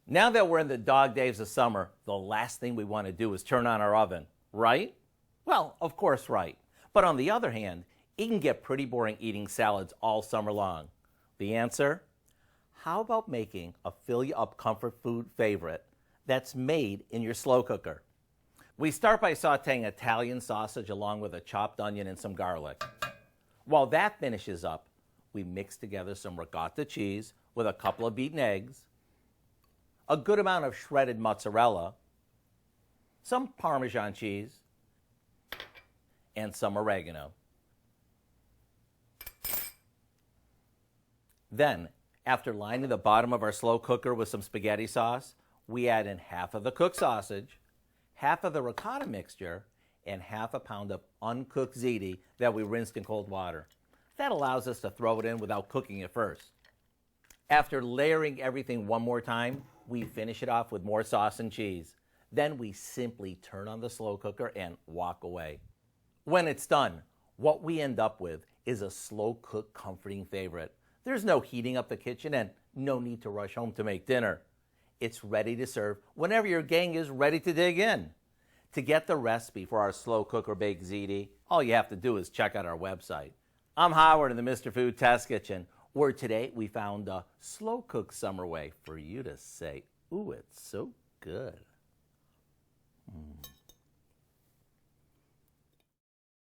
Now that we're in the dog days of summer, the last thing we want to do is turn on our oven, right? Well, of course, right. But on the other hand, it can get pretty boring eating salads all summer long. The answer? How about making a fill-you-up comfort food favorite that's made in your slow cooker? We start by sauteing Italian sausage along with a chopped onion and some garlic. While that finishes up, we mix together some ricotta cheese with a couple of beaten eggs, a good amount of shredded mozzarella, some Parmesan cheese, and some oregano. Then, after lining the bottom of our slow cooker with some spaghetti sauce, we add in half of the cooked sausage, half of the ricotta mixture, and half a pound of uncooked ziti that we rinsed in cold water. That allows us to throw it in without cooking it first. After layering everything one more time, we finish it off with more sauce and cheese. Then we simply turn on the slow cooker and walk away. When it's done, what we end up with is a slow cooked comforting favorite. There's no heating up the kitchen and no need to rush home to make dinner. It's ready to serve whenever your gang is ready to dig in. To get the recipe for our Slow Cooker Baked Ziti, all you have to do is check out our website. I'm Howard in the Mr. Food Test Kitchen, where today we found a slow cooked summer way for you to say, ooh, it's so good.